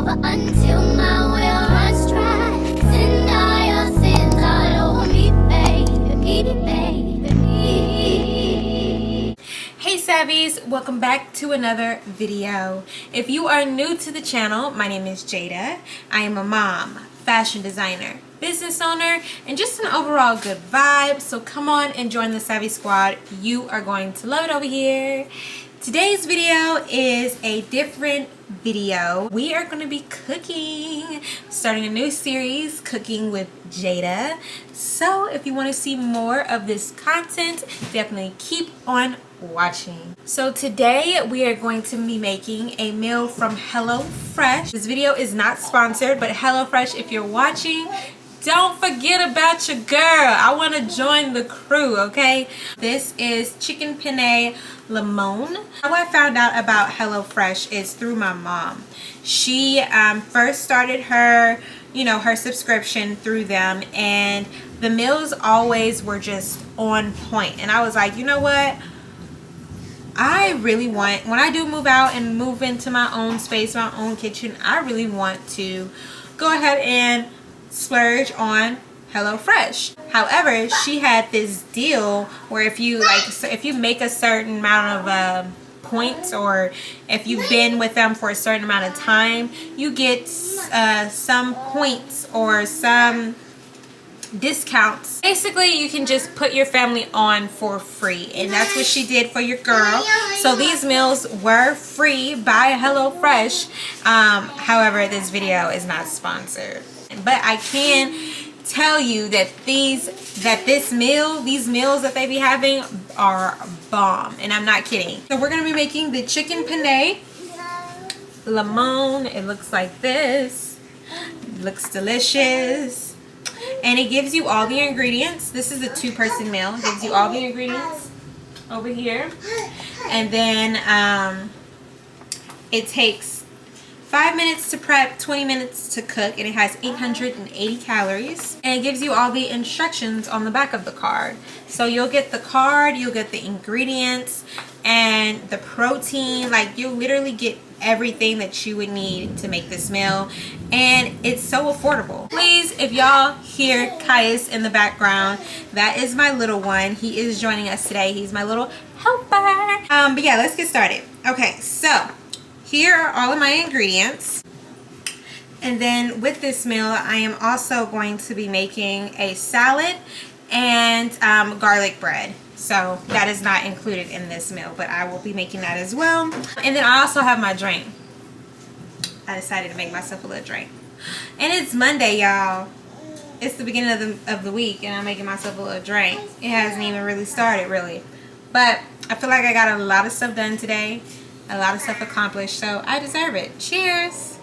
over until my will runs dry. Send all your sins all over me, baby, baby, baby. Hey Savvies, welcome back to another video. If you are new to the channel, my name is Jada. I am a mom, fashion designer, business owner, and just an overall good vibe. So come on and join the Savvy Squad. You are going to love it over here. Today's video is a different video. We are going to be cooking, starting a new series, Cooking with Jada. So if you want to see more of this content, definitely keep on watching. So today we are going to be making a meal from HelloFresh. This video is not sponsored, but HelloFresh, if you're watching, don't forget about your girl. I want to join the crew, okay? This is chicken penne limone. How I found out about HelloFresh is through my mom. She first started her, her subscription through them, and the meals always were just on point. And I was like, you know what? I really want, when I do move out and move into my own space, my own kitchen, I really want to go ahead and splurge on HelloFresh. However, she had this deal where if you make a certain amount of points, or if you've been with them for a certain amount of time, you get some points or some discounts. Basically, you can just put your family on for free, and that's what she did for your girl. So these meals were free by HelloFresh. However, this video is not sponsored, but I can tell you that these meals that they be having are bomb, and I'm not kidding. So we're gonna be making the chicken penne limone. It looks like this. It looks delicious. And it gives you all the ingredients. This is a 2-person meal. It gives you all the ingredients over here. And then it takes 5 minutes to prep, 20 minutes to cook, and it has 880 calories. And it gives you all the instructions on the back of the card. So you'll get the card, you'll get the ingredients, and the protein. Like, you'll literally get everything that you would need to make this meal, and it's so affordable. Please, if y'all hear Caius in the background, that is my little one. He is joining us today. He's my little helper. But yeah, let's get started. Okay, so here are all of my ingredients, and then with this meal I am also going to be making a salad and garlic bread. So that is not included in this meal, but I will be making that as well. And then I also have my drink. I decided to make myself a little drink. And it's Monday, y'all. It's the beginning of the week, and I'm making myself a little drink. It hasn't even really started, really. But I feel like I got a lot of stuff done today. A lot of stuff accomplished, so I deserve it. Cheers!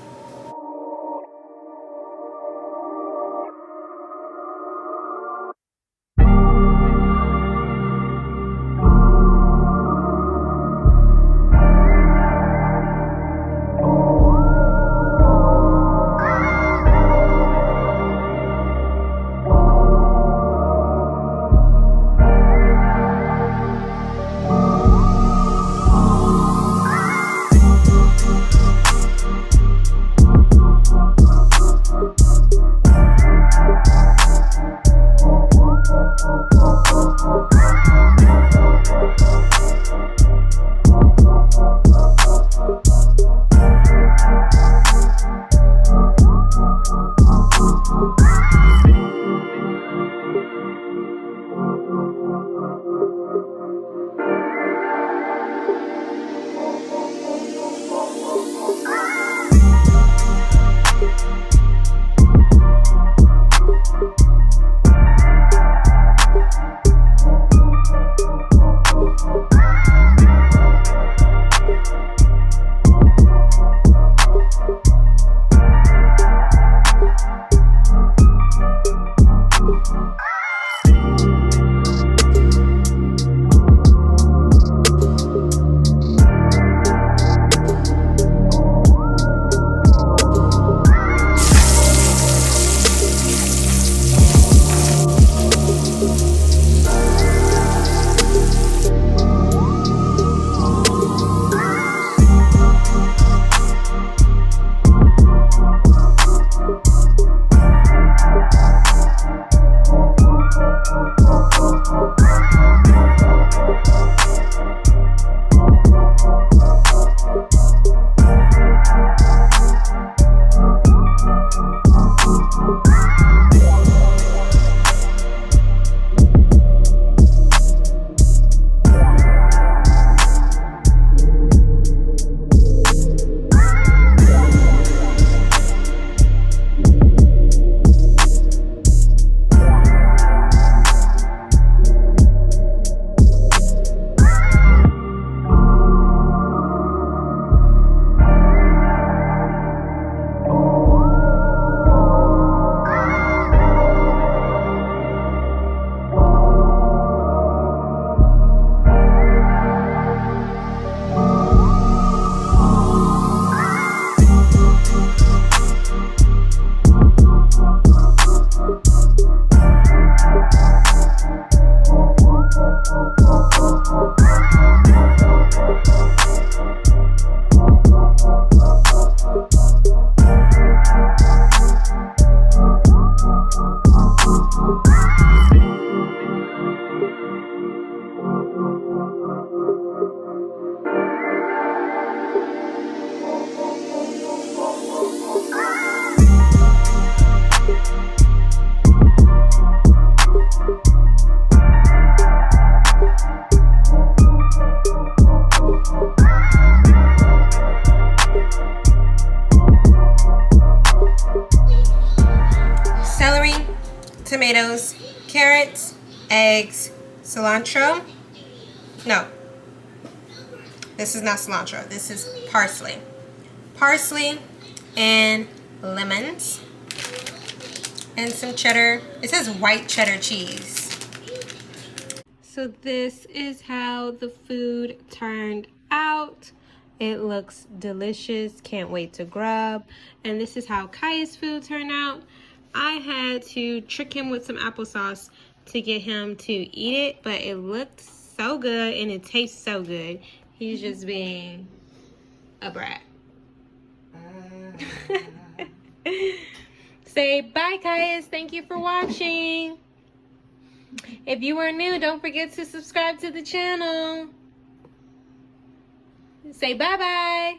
Tomatoes, carrots, eggs, cilantro. No, this is not cilantro. This is parsley. Parsley and lemons. And some cheddar. It says white cheddar cheese. So this is how the food turned out. It looks delicious. Can't wait to grub. And this is how Kaya's food turned out. I had to trick him with some applesauce to get him to eat it, but it looked so good and it tastes so good. He's just being a brat. Say bye, Kayas. Thank you for watching. If you are new, don't forget to subscribe to the channel. Say bye-bye.